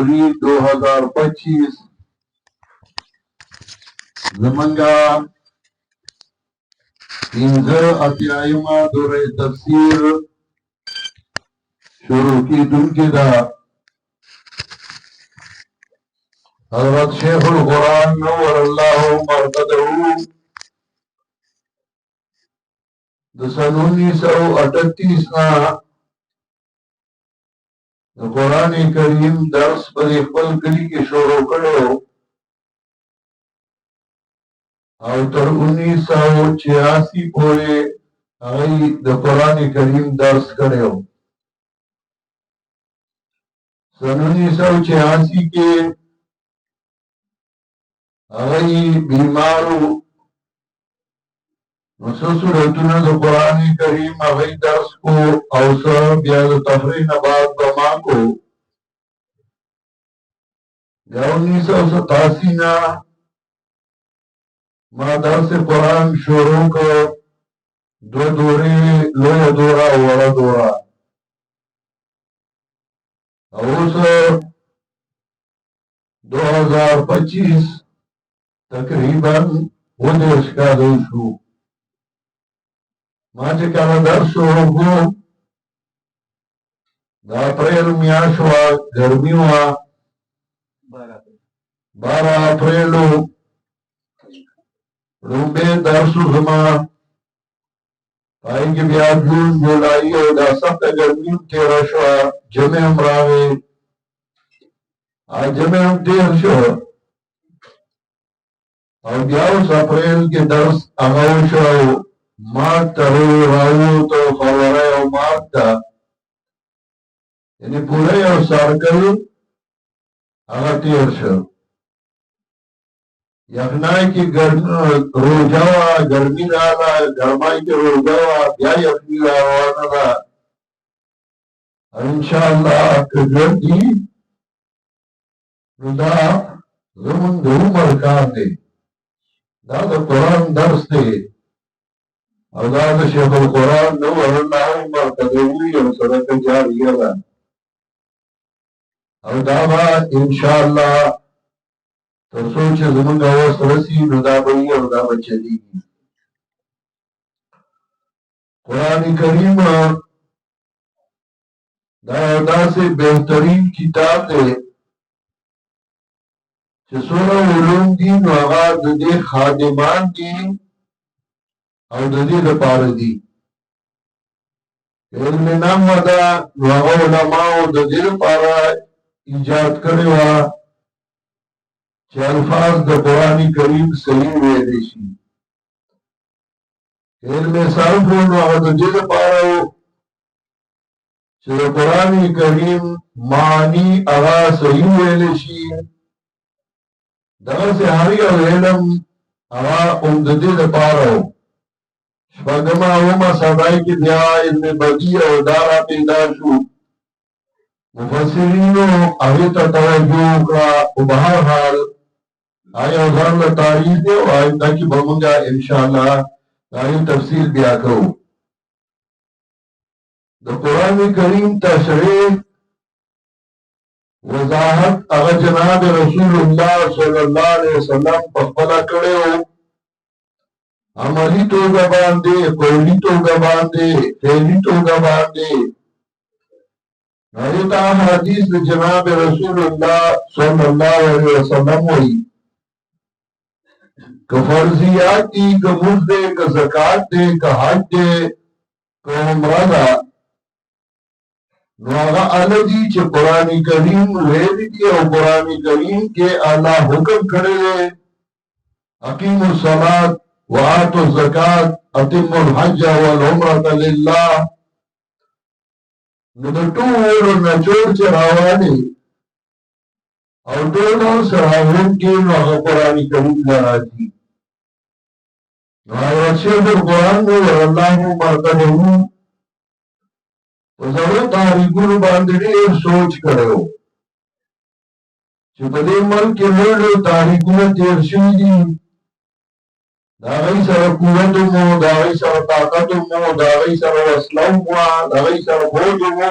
2025 زمنگا پنځه اتیایمه دوره تفسیر شروع کیدونکې ده. حضرت شیخ القرآن نور الله مرقده د سن 1938 نه د قرآن کریم درس په خپل کلي کې شروع کړو او تر 1986 پورې هغه د قرآن کریم درس کړو. سن 1986 کې هغه بیمارو نو څو سورتونه د قرآن کریم هغه درس کو او څو بیا د تفریح نه بعد بما کو. بیا 1987 نه ما درس قرآن شروع کو، دو دورې، لویه دوره او وړه دوره. او اوس 2025 تقریبا 19 کاله شو ما چې کله درس شروع کو. د اپریل میاشت وه، ګرمي وه، 12 اپریلو لومبی درسو زما پای کې بیا جون جولای او دا سخته ګرمي هم تېره شوه، جمع هم راغی، جمع هم تېر شو او بیا اوس اپریل کې درس هغه وشو، مارچ ته راووتو، فروری او مارچ ته، یعنې پوره یو سارکل هغه تېر شو. یخنای کې روژه وه، ګرمي راغله، ګرمای کې روژه وه، بیا یخني را روانه ده. انشاءالله که ژوند دي نو دا زمونږ د عمر کار دی، دا د قرآن درس دی او دا د شیخ القرآن نور الله مرقده یو صدقه جاریه ده او دا به انشاءالله تر څو چې زمونږ وس رسي نو دا به وي او دا به چلیږي. قرآن کریم دا یو داسې بهترین کتاب دی چې څومره علوم دي نو هغه د دې خادمان دي او د دې لپاره دي. علم نامه ده نو هغه علماو د دې لپاره ایجاد کړې وه چې الفاظ د قرآن کریم صحیح ویلی شي. علم صرف نو هغه د دې لپاره چې د قرآن کریم معنی هغه صحیح ویلی شي. دغسې هر یو علم هغه هم د دې لپاره و. شپږمه اومه صدای کې بیا علم بدیع او دا را پیدا شو، مفسرینو هغې ته توجه وکړه. خو به هر حال یو ځان له تعریف دی او آینده کې به مونږ انشاءالله د هغې تفصیل بیا کوو. د قرآن کریم تشریح وضاحت هغه جناب رسول الله صلی الله علیه وسلم په خپله کړی و، عملی توګه باندې، قولی توګه باندې، فعلي توګه باندې. هغې ته حدیث د جناب رسول الله صلی الله علیه وسلم وایي که فرضیات دي، که مونځ دی، که زکات دی، که حج دی، که عمره ده، نو هغه هغه دي چې قرآن کریم ویلي دي او قرآن کریم کې الله حکم کړی دی اقیموا الصلاة وآتوا الزکاة اتموا الحج والعمرة لله. نو د ټولو نچوړ چې راوالي او ټولو سره وونکي نو هغه قرآن کریم نه راځي. نو حضرت شیخ القرآن نور الله مرقده په زړو تاریخونو باندې ډېر سوچ کړی و چې په دې ملک کې لوی تاریخونه تېر شوي دي، د هغوی سره قوت مو، د هغوی سره طاقت مو، د هغوی سره وسله مو، د هغوی سره فوج مو،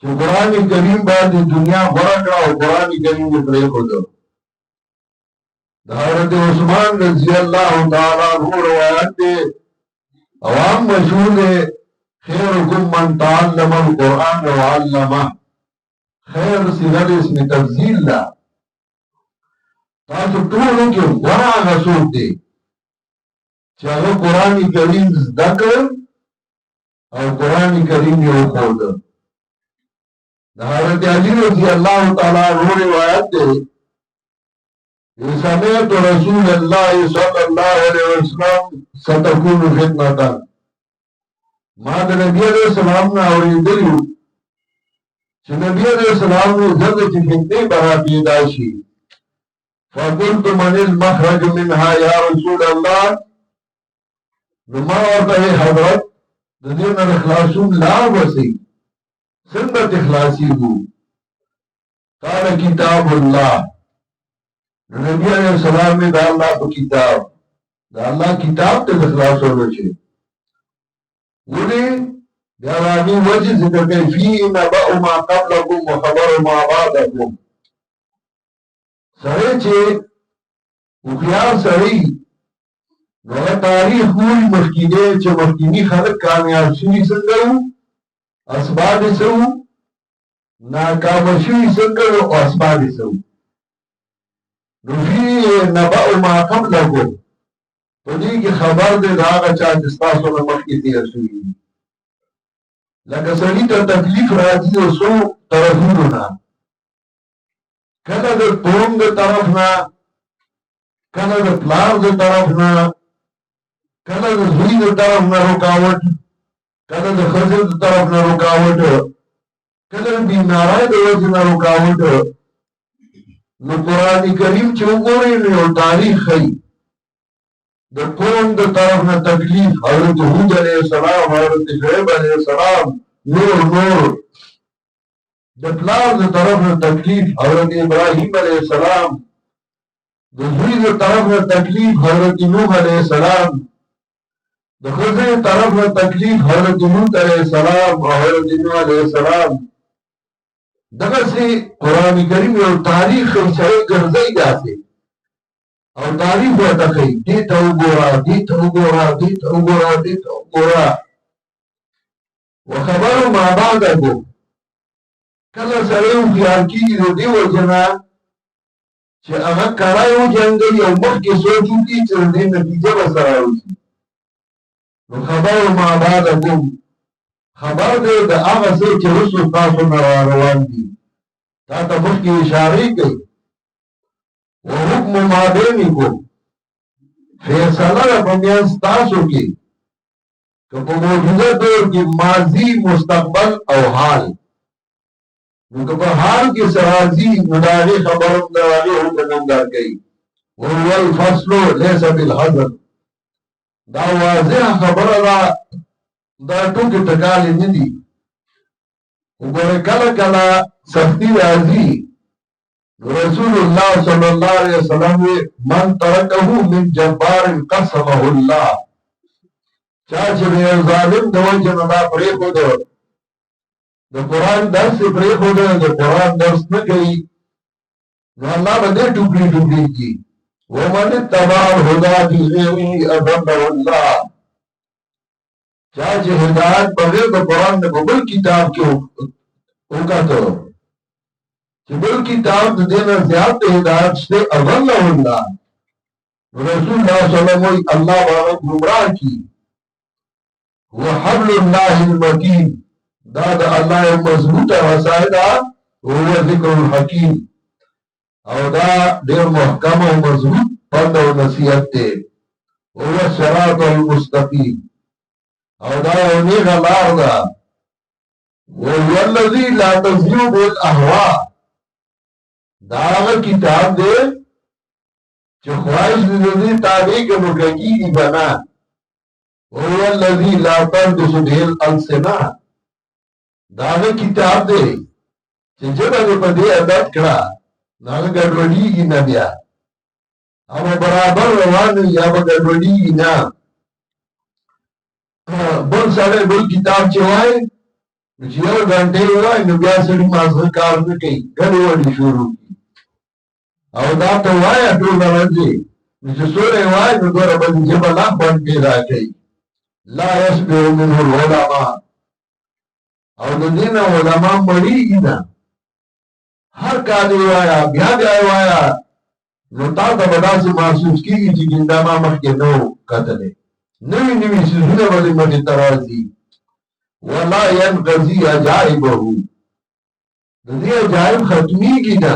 چې قرآن کریم باندې دنیا غوره کړه او قرآن کریم یې پرېښود. د حضرت عثمان رضی الله تعالی عنہ روایت دی او عام مشهور دی، خیرکم من تعلم القرآن وعلمه. خیر صيغه اسم تفضیل ده. تاسو ټولو کې غوره هغه څوک دی چې هغه قرآن کریم زده کړ او قرآن کریم یې وښود. د حضرت علی رضی الله تعالی عنہ روایت دی، سمعت رسول الله صلی الله علیه وسلم ستكون فتنه. ما د نبی علیہ السلام نه اورېدلي چې نبی علیہ السلام وی زده چې فتنې به را پیدا شي. فقلت من المخرج منها یا رسول الله. نو ما ورته حضرت د دې نه خلاصون لار وسی څنګه تخلاصيږو؟ قال کتاب الله. نبی علیہ السلام میں دا اللہ په کتاب دا اللہ کتاب ته خلاصولو شي. ولې بیا راځي وجه ذکر کوي فی نبأ ما قبلکم وخبر ما بعدکم. سره چې هوښیار سړی نو تاریخ ګوري مخکینه چې مخکینی خلک کامیاب شوي څنګه وو، اسباب یې څه وو، ناکام شوي څنګه وو او اسباب یې څه وو. نو فی نبأ ما قبلکم په دې کې خبر دی د هغه چا چې ستاسو نه مخکې تېر شوي دي. لکه سړي ته تکلیف راځي د څو طرفونو نه، کله د قوم د طرف نه، کله د پلار د طرف نه، کله د زوی د طرف نه رکاوټ، کله د ښځې د طرف نه رکاوټ، کله د بیمارۍ د وجې نه رکاوټ. نو قرآن کریم چې وګورئ نو یو تاریخ ښیي. د قوم د طرف نه تکلیف حضرت هود علیه السلام، حضرت شعیب علیه السلام، نور. د پلار د طرف نه تکلیف حضرت ابراهیم علیه السلام، د زوی د طرف نه تکلیف حضرت نوح علیه السلام، د ښځې طرف نه تکلیف حضرت لوط علیه السلام او حضرت نوح علیه السلام. دغسې قرآن کریم یو تاریخ ښیي، سړی ګرځئ داسې او تاریخ ورته ښیي، دې ته وګوره، دې ته وګوره، دې ته وګوره، دې ته وګوره. وخبر ما بعدکم. کله سړی هوښیار کېږي د دې وجې نه چې هغه کړی وجنګوي او مخکې سوچ وکړي چې د دې نتیجه به څه راوځي. نو خبر ما بعدکم خبر دی د هغه څه چې وروسته تاسو نه راروان دي. تا ته مخکې اشارې کوي. وحکم ما بینکم، فیصله ده په منځ ستاسو کې، که په موجوده دور کې ماضي، مستقبل او حال. نو که په حال کې څه راځي نو د هغې خبر هم د هغې حکم هم درکوي. وهو الفصل لیس بالهزل. دا واضحه خبره ده، دا ټوکې ټکالې نه دي. وګوره کله کله سختی راځي نو رسول الله صلی الله علیه وسلم من ترکه من جبار قسمه الله. چا چې د یو ظالم د وجې نه دا پرېښوده، د قرآن درس یې پرېښوده، د قرآن درس نه کوي، نو الله به دې ټوکړي ټوکړي کړي. ومن اتبع الهدى بغیره اضله الله. چا چې هدایت بغیر د قرآن نه په بل کتاب کې وکاته چې بل کتاب د دې نه زیات د هدایت شته، اضله الله. رسول الله صلی الله علیه وسلم وایي الله به هغه ګمراه کړي. هو حبل الله المتین. دا د الله یو مضبوطه وسایل ده. هو ذکر الحکیم. او دا ډېر محکم او مضبوط پند او نصیحت دی. هو الصراط المستقیم. او دا یو نیغه لار ده. وهو الذي لا تزيغ الاهواء. دا هغه کتاب دی چې خواهش د دې تابع کې نو کېږي به نه. وهو الذي لا تنطق به الالسنه. دا هغه کتاب دی چې ژبه دې په دې عادت کړه نو هغه ګډوډېږي نه، بیا او برابر روان وي یا به ګډوډېږي نه. بل سړی بل کتاب چې وایي نو چې یو غنټې وای نو بیا سړي مازغه کار نه کوي ګډې وډې شروع کړي او دا ته وایه ټوله ورځې نو چې سوری وای نو دوره به دې ژبه لا خوند پیدا کوي لا یشبع منه العلماء او د دې نه علما مړېږي نه هر کال یې وایه بیا بیا یې وایه نو تا ته به داسې محسوس کېږي چې ګنده ما مخکې نه و کتلی نوي نوي څیزونه به دې مخې ته راځي ولا ينقضي عجائبه د دې عجایب ختمیږي نه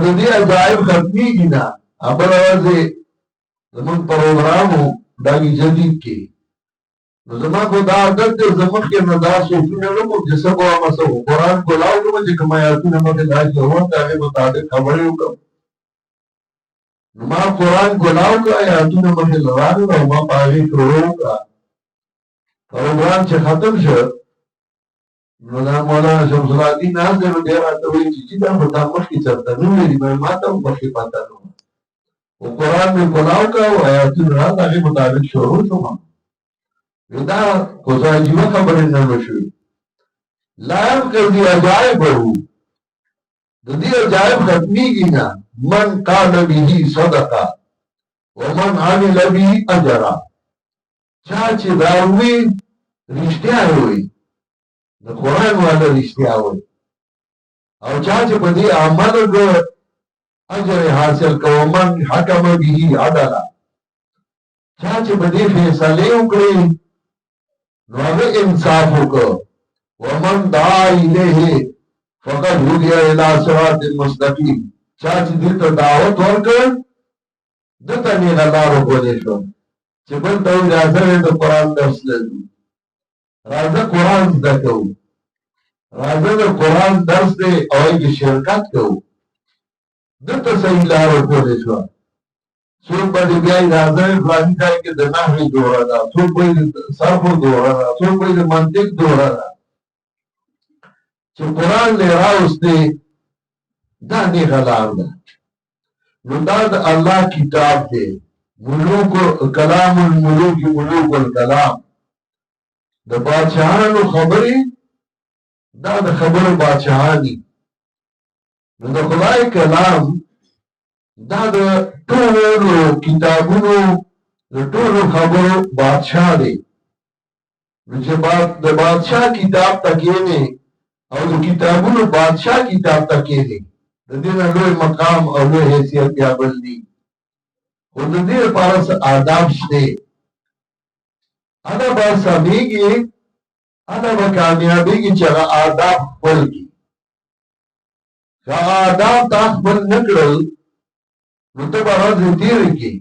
د دې عجایب ختمیږي نه بله ورځې زمونږ پروګرام و ډاګي جدید کې نو زما خو دا عادت دی زه مخکې نه دا سوچونه نه کوم چې څه به ومه څه خو قرآن کولاو کړم چې کوم ایتونه مخې راشي وم د هغې مطابق خبرې وکړم نو ما قرآن کولاو کړه ایتونه مخې راغله او ما په هغې شروع وکړه پروګرام چې ختم شو نو دا مولانا شمس الدین ناز دی نو دی راته وایي چې دا خو تا مخکې چېرته نه ویلي ما ته هم مخکې پته نه وه خو قرآن مې کولاو کړه او ایتونه راغله هغې مطابق شروع شوم نو دا خو څه عجیبه خبرې نه وشوې لا ينقضي عجائبه د دې عجایب ختمیږي نه من قال به صدقه ومن عمل به اجرا چا چې دا ووایي رښتیا یې وایي د قرآن والا رښتیا وایي او چا چې په دې عمل وکړ اجر یې حاصل کړ ومن حکم به عدلا چا چې په دې فیصلې وکړې نو هغه انصاف وکړ ومن دعا الیه فقد هدی الی صراط مستقیم چا چې دې ته دعوت ورکړ دته نیغه لار وښودی شو چې بل ته وایي راځه د قرآن درس لرو راځه قرآن زده کوو راځه د قرآن درس دی او هغې کې شرکت کوو دته صحیح لار وښودی شوه څوک به دې بیا راځه فلاني ځای کې د نحوې دوره ده څوک به د صرفو دوره ده څوک به د منطق دوره ده چې قرآن دې راوستی دا نیغه لار ده نو دا د الله کتاب دی ملوک کلام الملوک ملوک الکلام د بادشاهانو خبرې دا د خبرو بادشاهان دي نو د خدای کلام دا د ټولو کتابونو د ټولو خبرو بادشاه دی نو چې د بادشاه کتاب ته کښېنې او د کتابونو بادشاه کتاب ته کښېنې د دې نه لوی مقام او لوی حیثیت بیا بل دي خو د دې لپاره څه آداب شته هغه به سمېږي هغه به کامیابېږي چې هغه آداب خپل کړي که آداب تا خپل نه کړل نو ته به ورځې تېرې کړي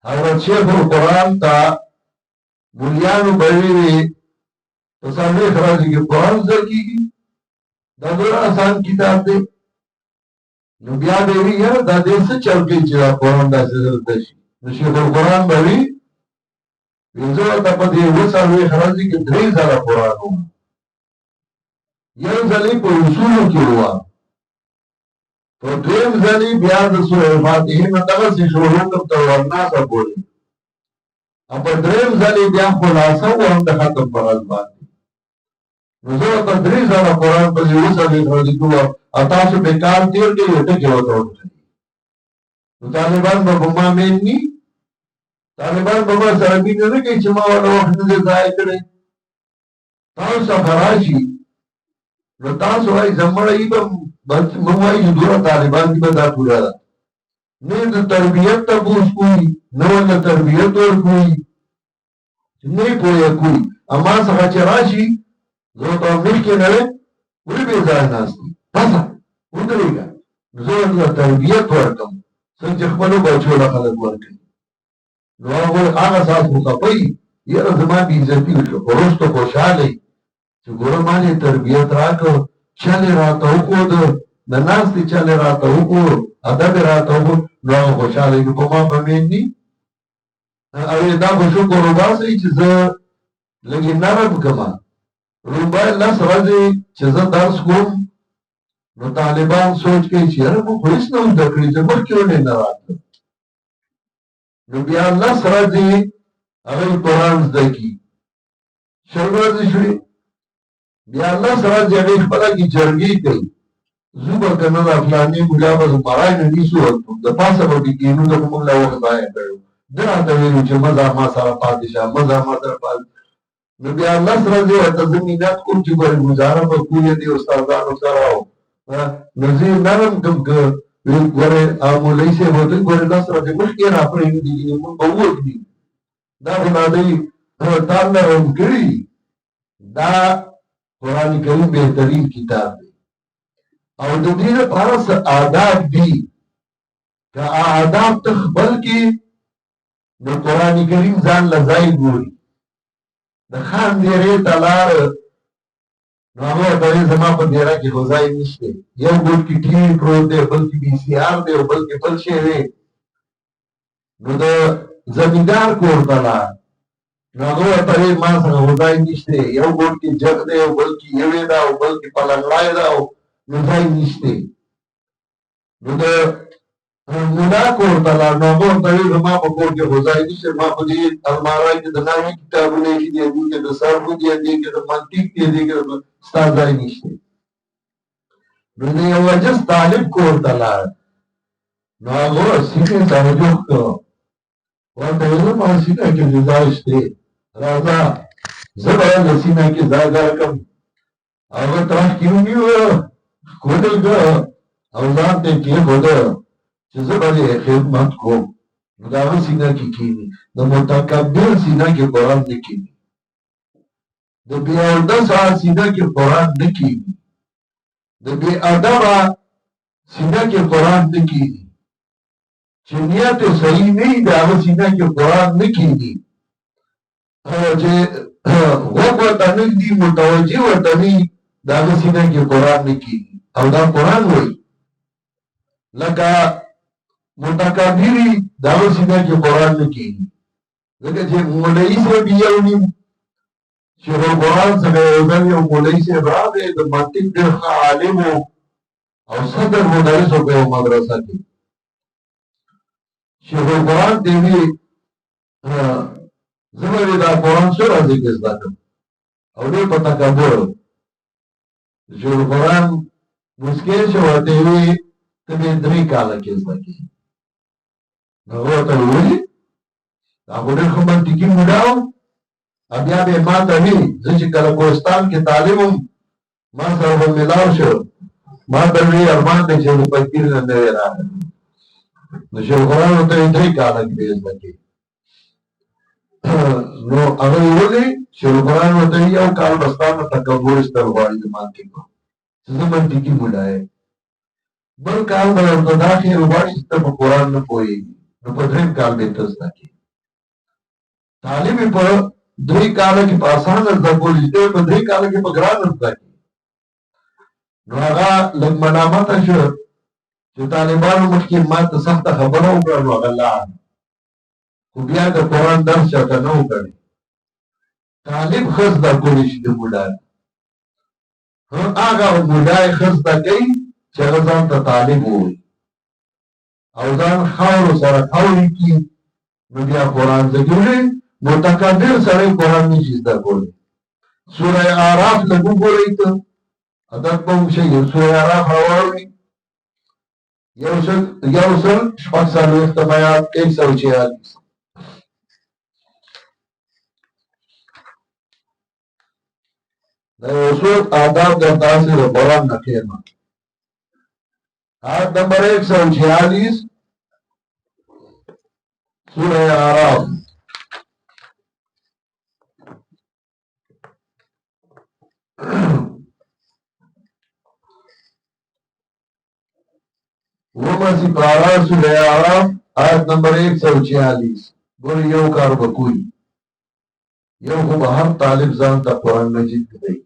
حضرت شیخ القرآن ته مولیانو به ویلې په څلوېښت ورځې کې قرآن زده کېږي دا ډېر اسان کتاب دی نو بیا به وي یاره دا دې څه چل کوي چې دا قرآن داسې زده شي نو شیخ القرآن به وي زه ورته په دې اووه څلوېښت ورځې کې 3 ځله قرآن ووایم یو ځل یې په اصولو کې ووایم په دویم ځل یې بیا د سورې فاتحې نه دغسې شروع کړم تر ورناسه پورې او په دریم ځل یې بیا خلاصه ووایم د ختم په ورځ باندې نو زه ورته 3 ځله قرآن په دې اووه څلوېښت ورځې کې ووایم او تاسو پې کال تېر کړئ یو ټکې ورته وکړئ نو طالبان به په ما مین ني طالبان به ما سره مینه نه کوي چې ما ورته وخت نه دی ضایع کړی تاسو څخه راشي نو تاسو وایي زمړه یې به موږ وایي چې دوره طالبان دي به دا پوره ده نه د تربیت تپوس کوي نه ورته تربیت ورکوي نه یې پوهه کوي اما څخه چې راشي زه ورته مخکې نه ویم ولې بې ځایه ناست دي پسه ودرېږه نو زه ورته تربیت ورکړم څنګه چې خپلو بچو له خلک ورکوي نو هغه ساعت خو خفه وي یاره زما بېعزتي وشوه خو وروسته خوشحاله وي چې ګوره ما دې تربیت راکړ چل یې راته وښوده د ناستې چل یې راته وښود ادب یې راته وښود نو هغه خوشحاله وي نو په ما به مین ني او دا خو شکر وباسئ چې زه لږ یې نرم کړمه رومبای 10 ورځې چې زه درس کوم نو طالبان سوچ کوي چې یاره موږ خو هېڅ نه زده کړي چې مخکې ولې نه راتلل نو بیا 10 ورځې هغوی قرآن زده کړي شربت شوي بیا الله سره جګړې خپله کې جرګې کوي زه به که نه دا فلاني ملا به مرای نه نیسو د پاسه به دې کېنو ده خو موږ لا وخت ضایع کړی ده راته ویلو چې مه ځه ما سره پاتې شه مه ځه ما سره پاتې نو بیا الله سره زه ورته زه مینت کوم چې ګورې ګزاره به کوی دې استادانو سره نو زه یې نرم کړم که ګورې مولوي صاحب ورته ګورې دا سره دې مخکې را پرېږدي موږ به ووځي دا خو لا دوی تا نرم کړي دا قرآن کریم بهترین کتاب دی او د دې لپاره څه آداب دي که آداب ته خپل کې نو قرآن کریم ځان له ځای ګوري د خان دیرې ته لاړ نو هغه ورته وایي زما په دیره کې خو ځای نشته یو ګوټ کې ټي وي پروت دی بل کې بي سي آر دی او بل کې بل شی دی نو د زمیندار کور ته لاړ نو هغه ورته وایي ما سره خو ځای نشته یو ګوټ کې جګ دی او بل کې یوې ده او بل کې پلنګړی ده نو ځای نشته نو د ملا کور ته لاړ نو هغه ورته وایي زما په کور کې خو ځای نشته ما په دې المارۍ کې د نحوي کتابونه ایښي دي دې کې د صرفو دي دې کې د منطق دي دې کې ستا ځای نشته نو د یو عجز طالب کور ته لاړ نو هغه سیخې توجه کړه ورته ویل ما سینه کې دې ځای شته راځه زه به د سینه کې ځای درکړم هغه ترخ کې ونیوه ښکلې کړه او ځان ته کېښوده چې زه به دې خدمت کوم نو د هغه سینه کې کښېني د متکبر سینه کې قرآن نه کښېني د بې اودسه سینه کې قرآن نه کښېني د بې ادبه سینه کې قرآن نه کښېني چې نیت یې صحیح نه وي د هغه سینه کې قرآن نه کښېني چې غوږ ورته نه ږدي متوجه ورته نه وي د هغه سینه کې قرآن نه کښېني او دا قرآن وایي لکه متکبري د هغه سینه کې قرآن نه کښېني ځکه چې مولوي صاحب یو نیم شیخ القرآن څخه یو ځل یو مولوي صاحب راغی د منطق ډېر ښه عالم و او صدر مدرس و په یو مدرسه کې شیخ القرآن ته وی زه به دا قرآن څو ورځې کې زده کړم او ډېر په تکبر شیخ القرآن مسکی شو ورته وی ته به 3 کاله کې زده کړې نو هغه ورته وویل دا خو ډېر ښه منطقي بوډا و بیا به ما ته وی زه چې کله کوهستان کې طالب وم ما سره به ملاو شو ما ته وی ارمان دی چې د فقیر نه نوی راغلی نو شیخ القرآن ورته وی 3 کاله کې به یې زده کړې نو هغه یې ولې شیخ القرآن ورته وی یو کال به ستا نه تکبر ایستل غواړي د منطق چې زه منطقي بوډا یم بل کال به ورته دا خیر غواړي چې ته په قرآن نه پوهېږي نو په 3 کال به یې ته زده کړې طالب یې په 3 کاله کې په اسانه زده کولی دی په 3 کاله کې په ګرانه زده کړي نو هغه لږ ملامته شو چې طالبانو مخکې ما ته سخته خبره وکړه نو هغه لاړ خو بیا د قرآن درس چاته نه و کړی طالب ښه زده کولی شي د بوډا هغه بوډا یې ښه زده کوي چې هغه ځان ته طالب ووایي او ځان خاورو سره خاورې کړي نو بیا قرآن زده کوي متکبر سره قرآن نشي زده کولی سوره اعراف لږ وګورئ ته عدد به مو شي سوره اعراف راواړوئ یو سل شپږ څلوېښتم آیات 146 دا یو څو آداب درته هسې د قرآن نه ښیمه آیت نمبر 146 سوره اعراف وما سپارا سوره اعراف آیت نمبر 146 ګورې یو کار به کوي یو خو به هر طالب ځان ته قرآن مجید دی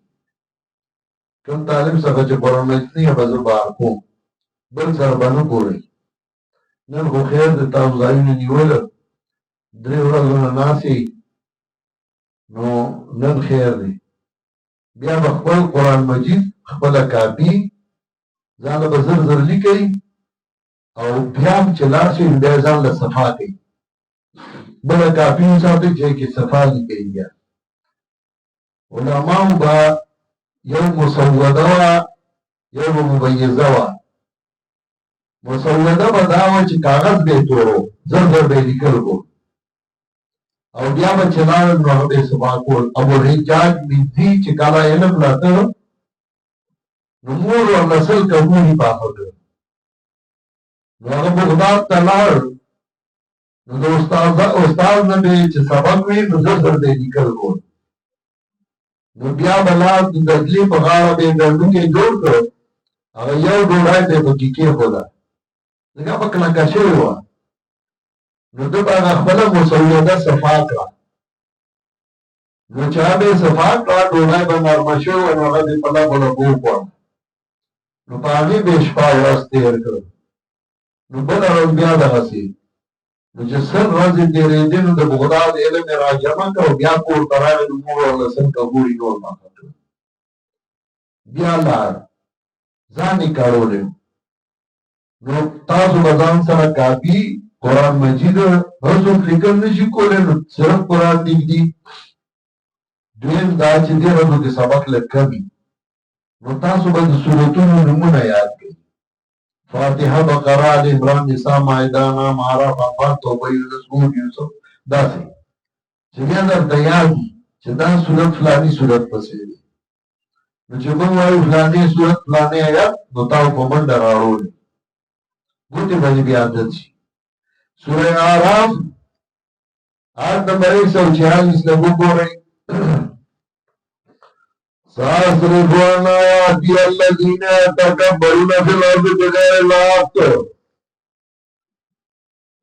کوم طالب څخه چې قرآن مجید نه به زه بار کوم بل سره به نه ګورئ نن خو خیر د تاسو ځایونه نیوله 3 ورځو نه ناستئ نو نن خیر دی بیا به خپل قرآن مجید خپله کاپي ځانله به زر زر لیکئ او بیا هم چې لاړ شئ بیا ځان له صفا کوئ بله کاپي وساتئ چې کې صفا لیکئ بیا علماء با یو مسوده وا یو ممیزه وا. مسوده به دا وه چې کاغذ به یې تورو، زر زر به یې لیکل کول او بیا به چې لاړل نو هغه به یې سبا کول. ابوالحجاج مزي چې کله علم راته نو مور ورله سل کبوړي پاخه کړ. نو هغه بغداد ته لاړ، نو د استاد نه به چې سبق وي نو زر زر به یې لیکل کول. نو بیا به لاړ د دجلې په غاړه به یې ډنډوکی جوړ کړ، هغه یو ډوډۍ به یې پکې کېښوده، ځکه په کلکه شوې وه. نو ده به هغه خپله مسوده صفا کړه. نو چې هغه به یې صفا کړه ډوډۍ به نرمه شوې وه، نو هغه به یې په لبو لبو وخوړه. نو په هغې به یې شپه ورځ تېر کړ. نو بله ورځ بیا دغسې نو چې سل ورځې تېرېدې نو د بغداد علم یې راجمع کړ او بیا کور ته راغی، نو مور ورله سل کبوړي نور پاخه کړل. بیا لاړ، ځان یې کړولی. نو تاسو به ځان سره کاپي قرآن مجید هر څوک لیکل نشي کولی، نو صرف قرآن لیکدي. دویم دا چې دې ورځو کې سبق لږ کم وي، نو تاسو به د سورتونو نومونه یاد کړئ: فاتحه، بقره، آل عمران، نساء، مائده، انعام، اعراف، انفال، توبه، یونس، هود، یوسف، داسې چې بیا درته یاد وي چې دا سورت فلاني سورت پسې دی. نو چې موږ وایو فلاني سورت فلاني آیات، نو تاسو په منډه راوړئ، ګوتې به دې بیا عادت شي. سوره اعراف آیت نمبر 146 نه وګورئ: سأصرف عن آياتي الذين يتكبرون في الأرض بغير الحق.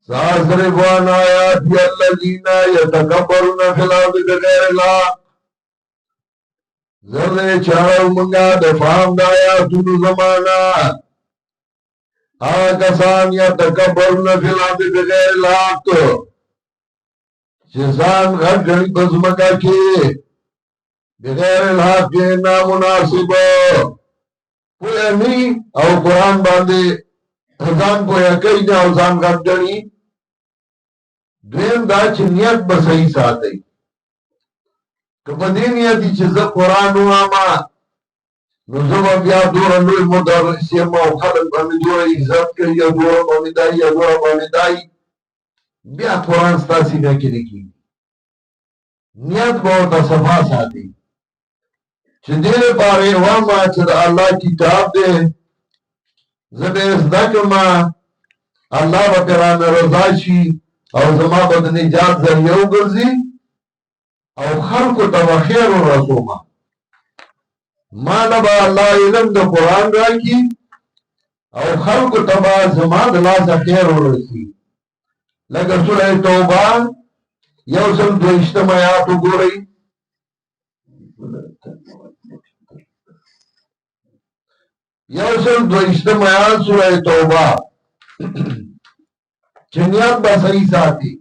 سأصرف عن آياتي الذين يتكبرون في الأرض بغير الحق. زر چاو منگا دفام دا آیاتونو زمانا آگا کسان یتکبرون فی الارض بغیر الحق، چیزان غر گنی بزمکا کی بغیر الحق کے نامناسب پویا نی او قرآن باندے ځان پویا کئی نه او ځان غر گنی. دویم دا چې نیت به صحیح ساتئ. که په دې نیت وي چې زه قرآن ووایم نو زه به بیا دومره لوی مدرس یم او خلک به مې دومره عزت کوي او دومره به مې دایي او دومره به مې دایي، بیا قرآن ستا سینه کې نه کېږي. نیت به ورته صفا ساتي چې دې لپاره یې وایم چې د الله کتاب دی، زه به یې زده کړم، الله به پرې رانه رضا شي او زما به د نجات ذریعه وګرځي او خلکو ته به خیر ورسوم. ما نه به الله علم د قرآن راکړي او خلکو ته به زما د لاسه خیر ورسي. لکه سوره توبه 122 آیات وګورئ: 122 آیات سوره توبه چې نیت به صحیح ساتي.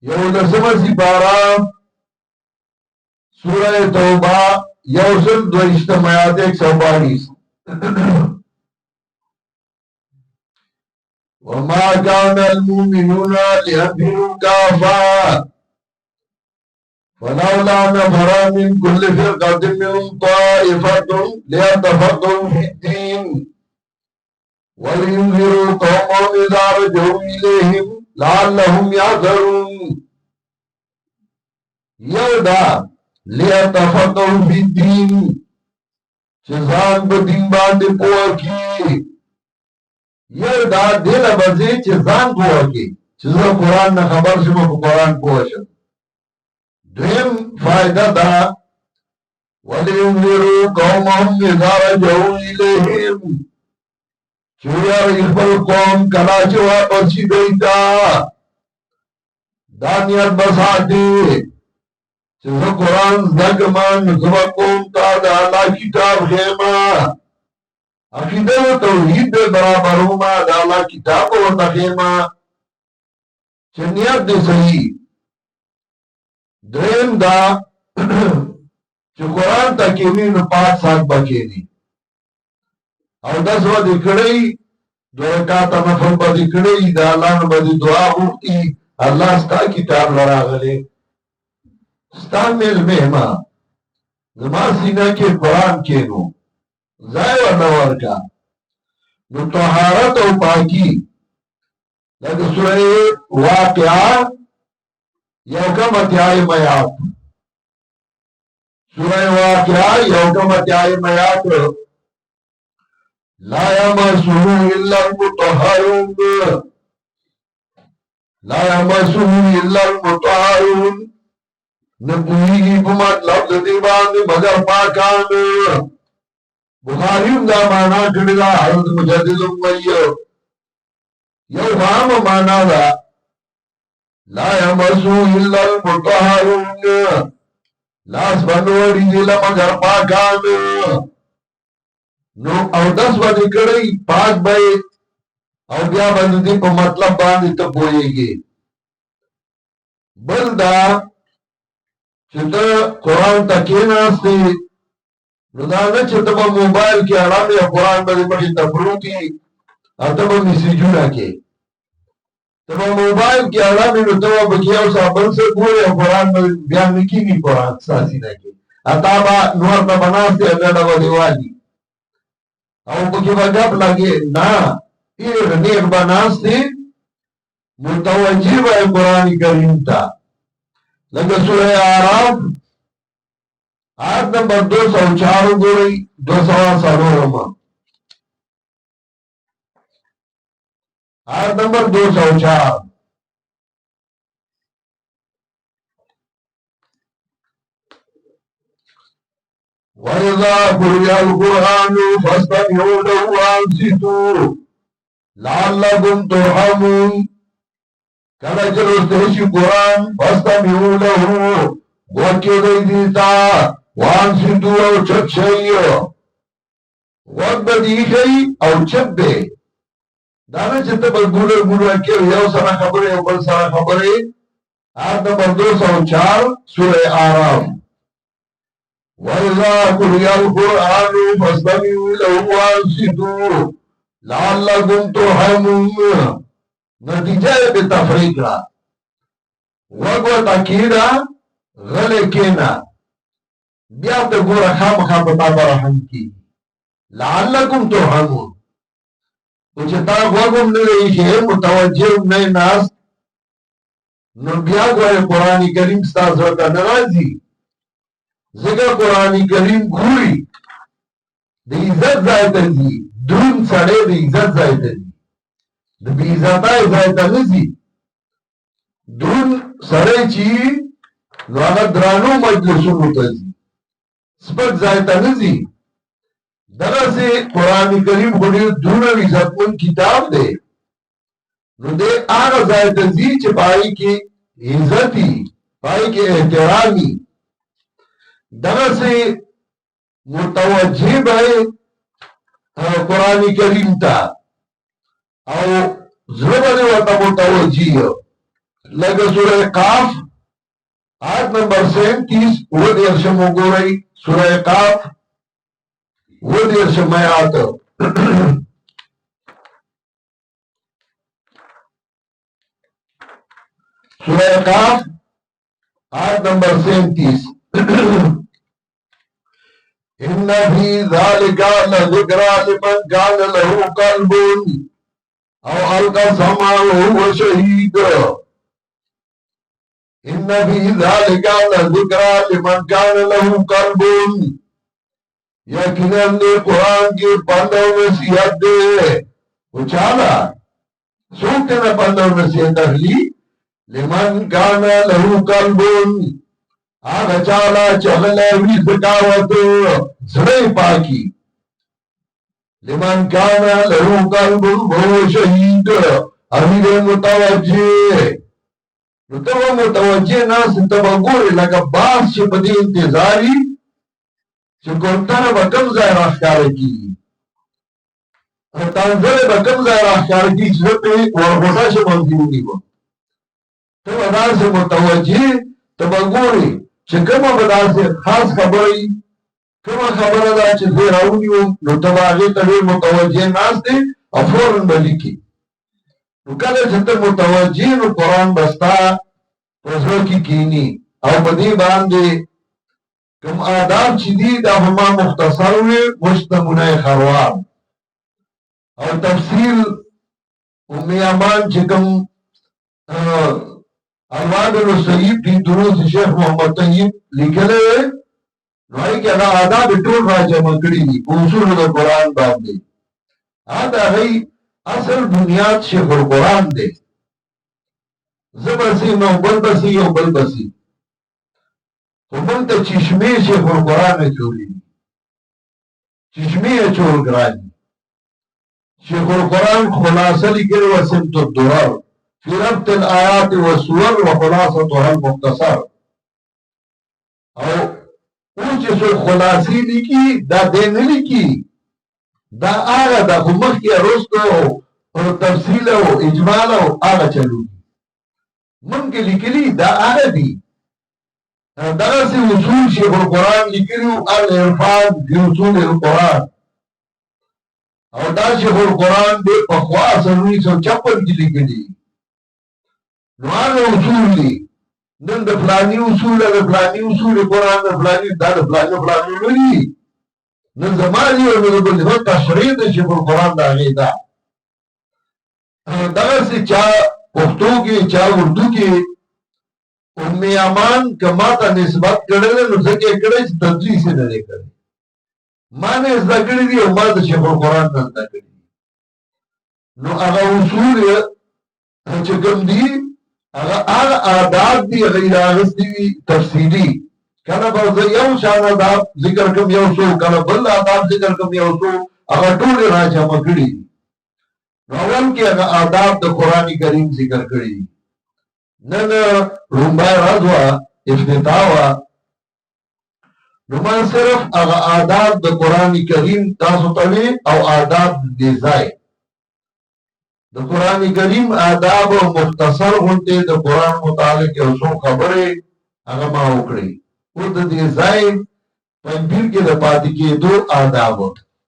11 سپاره سورہ توبہ 122 آیات 122: وما كان المؤمنون لينفروا كافة فلولا نفر من كل فرقة منهم طائفة ليتفقهوا في الدين ولينذروا قومهم إذا رجعوا إليهم لعلهم يحذرون. یودا لیتفقهوا فی الدین چې ځان په دین باندې پوه کړي. یودا دې له وجې چې ځان پوه کړي چې زه قرآن نه خبر شم او په قرآن پوه شم. دویم فائدہ دا ولینذروا قومهم اذا رجعوا الیہم چې وایي خپل قوم کله چې واپس شي دوی ته دا نیت به ساتي چې زه قرآن زده کړم نو زه به قوم ته د الله کتاب ښیم، عقیده و توحید دې برابروم، د الله کتاب به ورته ښیم چې نیت دې صحیح. دریم دا چې قرآن ته کښېني نو پاک سات به کښېني او دس به دې کړی، 2 رکعته نفل به دې کړی، د الله نه به دې دعا غوښتي الله ستا کتاب له راغلی ستا مهما زما سینه کې قرآن کېنو ځای ورنه ورکا نو طهارت او پاکی لکه سوره واقعه یو کم اتیائی میات سوره واقعه یو کم اتیائی میات لا یمسه الا المطهرون لا یمسه الا المطهرون نپویگی پا مطلب دی باندې مگر پاکان بخاریم دا مانا کردگا حضرت مجدد ویو یو عام مانا دا لا یمسو الا المطهرون لاس بنوڑی دیلا مگر پاکان نو او 10 باندې کړی پاک بھائی او بیا باندې په مطلب باندې ته پوهیږي بل دا چې ته قرآن ته کېناستې نو دا نه چې ته په موبایل کې آرام یا قرآن باندې مخې ته پروت یې او ته به میسیجونه کې ته په موبایل کې آرام یې نو ته به پکې یو څه بل څه ګورې او قرآن به بیا نه کېږي قرآن ستا سینه کې تا به نور ته به ناست یې ګډه به دې والي او پکې به ګپ لګې نه ډېر نیغ به ناست یې متوجه به یې قرآن کریم ته لکه سوره اعراف آیت نمبر 204 گوئی 204 آیت نمبر 204 وَإِذَا قُرِئَ الْقُرْآنُ فَاسْتَمِعُوا لَهُ وَأَنصِتُوا لَعَلَّكُمْ تُرْحَمُونَ کله چې لوستل شي قرآن فاستمعوا له وکړئ دیتا وانصتوا او چپ شئ غوږ به دې ایښئ او چپ دی دا نه چې ته به ګولر ګولر کې یو سره خبرې او بل سره خبرې آیت نمبر 204 سوره اعراف وَإِذَا قُرِئَ الْقُرْآنُ فَاسْتَمِعُوا لَهُ وَأَنصِتُوا لَعَلَّكُمْ تُرْحَمُونَ نتیجہ بے تفریق را وگو تاکیدا غلے کینا بیا ته ګوره خامخا په تا به رحم کېږي لعلکم ترحمون او چې تا غوږ هم نه دی ایښی متوجه هم نه یې ناست نو بیا ګورې قرآن کریم ستا زړه ته نه راځي ځکه قرآن کریم ګوري د عزت ځای ته ځي دروند سړی د عزت ځای ته ځي د بې عزتۍ ځای ته نه ځي دروند سړی چې نو هغه درانو مجلسونو ته ځي سپک ځای ته نه ځي دغسې قرآن کریم خو ډېر دروند او عزتمند کتاب دی نو دی هغه ځای ته ځي چې په هغې کې عزت وي په هغې کې احترام وي دغسې متوجه به قرآن کریم ته او زړه به دې ورته متوجه لکه سوره قاف آیت نمبر 37 اووه وګورئ سوره قاف اووه آیات سوره قاف آیت نمبر 37 ان فی ذلک لذکری لمن کان له قلب او القى سمعه وهو شهید ان فی ذلک لذکری لمن کان له قلب یقینا دې قرآن کې پند او نصیحت دی او چاله څوک نه پند او نصیحت اخلي لمن کان له قلب هغه چاله چې هغه وي ذکاوت زړه پاکي لمن کان له قلب وهو شهید امیر متوجه نو ته متوجه ناس ته وګورې لکه باز چې په دې انتظاري چې ګورتنه به کوم ځای راښکاره کېږي تانځلې به کوم ځای راښکاره کېږي چې زه پرې ورغوټه شم همدې ونیوم ته به داسې متوجه ته به ګورې چې کومه به داسې خاص خبره وي کومه خبره ده چې زه راونیوم نو ته به هغې ته ډېر متوجه ناست دی او فورن به لیکي نو کله چې ته متوجه نو قرآن به ستا په زړه کې کښېني او په دې باندې کوم آداب چې دي دا ما مختصر وي مشتمونه خروار او تفصیل ام امان چې کوم الوابل الصحیح فی دروس شیخ محمد طیب لیکلی نو هغې کې هغه آداب ټول راجمع کړي دي په اصولو د قرآن باندې د هغې اصل بنیاد شیخ القرآن دی زه بسي نو بل بسي یو بل بسي خو موږ ته چشمې شیخ القرآن اچولي دي چشمې اچول ګران دي شیخ القرآن خلاصه لیکلې وه سمت الدرر فی ربط الآیات والسور وخلاصتها المختصر او او چې څوک خلاصې لیکي دا دی نه لیکي دا هغه ده خو مخکې وروسته او تفصیل او اجمال او هغه چلو موږ کې لیکلي دا هغه دي دغسې اصول شیخ القرآن لیکلي وو العرفان فی اصول القرآن او دا شیخ القرآن ډېر پخوا 1956 کې لیکلي نو هغه اصول دي نن د فلاني اصول د فلاني اصول قرآن د فلاني دا د فلاني فلاني نه دي نن زما دي او د بل هغه تشریح د شیخ القرآن د هغې ده دغسې چا پښتو کې چا اردو کې ام امان که ما ته نسبت کړی دی نو ځکه یې کړی چې تدریس یې نه دی کړی ما نه زده کړي دي او ما د شیخ القرآن نه زده کړي دي نو هغه اصول یې چې کوم دي هغه آداب دي هغه یې راغستي وي تفصیلي کله به زه یو شان آداب ذکر کوم یو څو کله بل آداب ذکر کوم یو څو هغه ټول یې راجمع کړي دي نو اول کې هغه آداب د قرآن کریم ذکر کړي دي نن لومړی ورځ وه افتتاح وه نو ما صرف هغه آداب د قرآن کریم تاسو ته وی او آداب د ځای د قرآن کریم آداب او مختصر غونډې د قرآن متعلق یو څو خبرې هغه ما وکړې او د دې ځای تنبیر کې د پاتې کېدو آداب